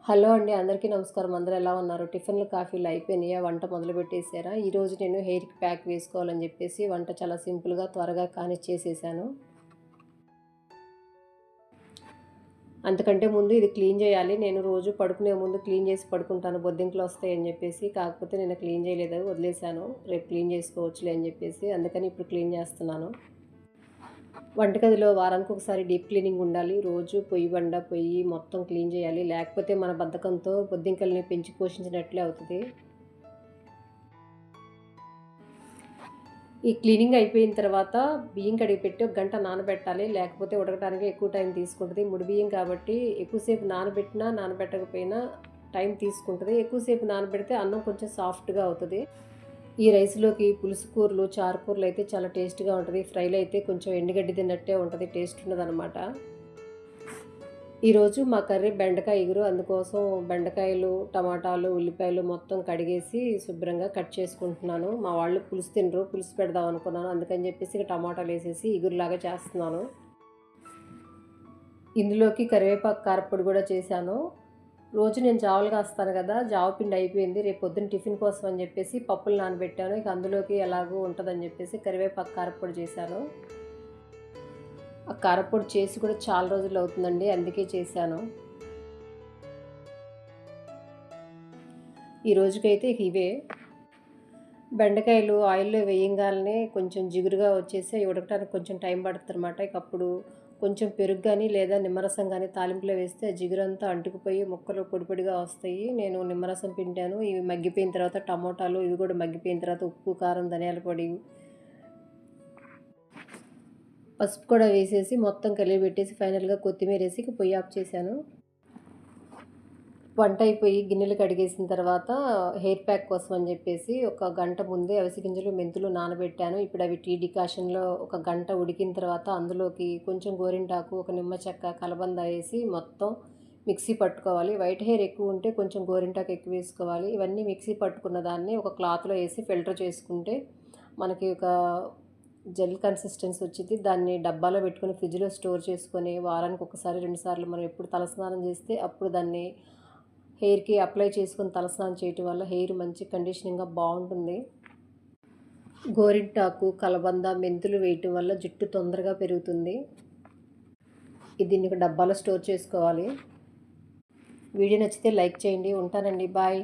Hello అండి. అందరికీ నమస్కారం. అందరూ ఎలా ఉన్నారు? టిఫిన్‌లు, కాఫీలు అయిపోయినాయా? వంట మొదలుపెట్టేసారా? ఈరోజు నేను హెయిర్‌కి ప్యాక్ వేసుకోవాలని చెప్పేసి వంట చాలా సింపుల్‌గా, త్వరగా కానిచ్చేసేసాను. అంతకంటే ముందు ఇది క్లీన్ చేయాలి. నేను రోజు పడుకునే ముందు క్లీన్ చేసి పడుకుంటాను. బొద్దింకలు వస్తాయని చెప్పేసి. కాకపోతే నిన్న క్లీన్ చేయలేదు. వదిలేసాను. రేపు క్లీన్ చేసుకోవచ్చులే అని చెప్పేసి. అందుకని ఇప్పుడు క్లీన్ చేస్తున్నాను. వంటగదిలో వారానికి ఒకసారి డీప్ క్లీనింగ్ ఉండాలి. రోజు పొయ్యి మొత్తం క్లీన్ చేయాలి. లేకపోతే మన బద్ధకంతో బొద్దింకల్ని పెంచి పోషించినట్లే అవుతది. ఈ క్లీనింగ్ అయిపోయిన తర్వాత బియ్యం కడిగి పెట్టి ఒక గంట నానబెట్టాలి. లేకపోతే ఉడకడానికి ఎక్కువ టైం తీసుకుంటది. ముడి బియ్యం కాబట్టి ఎక్కువసేపు నానబెట్టినా, నానబెట్టకపోయినా టైం తీసుకుంటది. ఎక్కువసేపు నానబెడితే అన్నం కొంచెం సాఫ్ట్‌గా అవుతది. ఈ రైస్‌లోకి పులుసు కూరలు, చారు కూరలయితే చాలా టేస్ట్‌గా ఉంటది. ఫ్రైలు అయితే కొంచెం ఎండుగడ్డి తిన్నట్టే ఉంటది. టేస్ట్ ఉండదనమాట. ఈరోజు మా కర్రీ బెండకాయ ఇగురు. అందుకోసం బెండకాయలు, టమాటాలు, ఉల్లిపాయలు మొత్తం కడిగేసి శుభ్రంగా కట్ చేసుకుంటున్నాను. మా వాళ్ళు పులుసు తినరు. పులుసు పెడదాం అనుకున్నాను. అందుకని చెప్పేసి ఇక టమాటాలేసేసి ఇగురులాగా చేస్తున్నాను. ఇందులోకి కరివేపాకు కారప్పొడి కూడా చేశాను. రోజు నేను జావలు కాస్తాను కదా! జావ పిండి అయిపోయింది. రేపు పొద్దున్న టిఫిన్ కోసం అని చెప్పేసి పప్పులు నానబెట్టాను. ఇక అందులోకి ఎలాగో ఉంటదని చెప్పేసి కరివేపాకు కారప్పొడి చేశాను. ఆ కారప్పొడి చేసి కూడా చాలా రోజులవుతుందండి. అందుకే చేశాను. ఈ రోజుకైతే ఇవే. బెండకాయలు ఆయిల్‌లో వేయంగాల్నే కొంచెం జిగురుగా వచ్చేసి అయి ఉడకటానికి కొంచెం టైం పడుతదనమాట. ఇక అప్పుడు కొంచెం పెరుగు గాని, లేదా నిమ్మరసం గాని తాలింపులో వేస్తే ఆ జిగురంతా అంటుకుపోయి ముక్కలు పొడి పొడిగా వస్తాయి. నేను నిమ్మరసం పిండాను. ఇవి మగ్గిపోయిన తర్వాత టమోటాలు ఇవి కూడా మగ్గిపోయిన తర్వాత ఉప్పు, కారం, ధనియాల పొడి, పసుపు కూడా వేసేసి మొత్తం కలియబెట్టేసి ఫైనల్‌గా కొత్తిమీరేసి ఇక పొయ్యి ఆఫ్ చేశాను. వంట అయిపోయి గిన్నెలు కడిగేసిన తర్వాత హెయిర్ ప్యాక్ కోసం అని చెప్పేసి ఒక గంట ముందే అవిసె గింజలు, మెంతులు నానబెట్టాను. ఇప్పుడు అవి టీ డికాషన్‌లో ఒక గంట ఉడికిన తర్వాత అందులోకి కొంచెం గోరింటాకు, ఒక నిమ్మ చెక్క, కలబంద వేసి మొత్తం మిక్సీ పట్టుకోవాలి. వైట్ హెయిర్ ఎక్కువ ఉంటే కొంచెం గోరింటాకు ఎక్కువ వేసుకోవాలి. ఇవన్నీ మిక్సీ పట్టుకున్న దాన్ని ఒక క్లాత్‌లో వేసి ఫిల్టర్ చేసుకుంటే మనకి ఒక జెల్ కన్సిస్టెన్సీ వచ్చిద్ది. దాన్ని డబ్బాలో పెట్టుకొని ఫ్రిడ్జ్‌లో స్టోర్ చేసుకొని వారానికి ఒకసారి, 2 సార్లు మనం ఎప్పుడు తలస్నానం చేస్తే అప్పుడు దాన్ని హెయిర్‌కి అప్లై చేసుకొని తలస్నానం చేయటం వల్ల హెయిర్ మంచి కండిషనింగ్‌గా బావుంటుంది. గోరింటాకు, కలబంద, మెంతులు వేయటం వల్ల జుట్టు తొందరగా పెరుగుతుంది. దీన్ని ఒక డబ్బాలో స్టోర్ చేసుకోవాలి. వీడియో నచ్చితే లైక్ చేయండి. ఉంటానండి. బాయ్.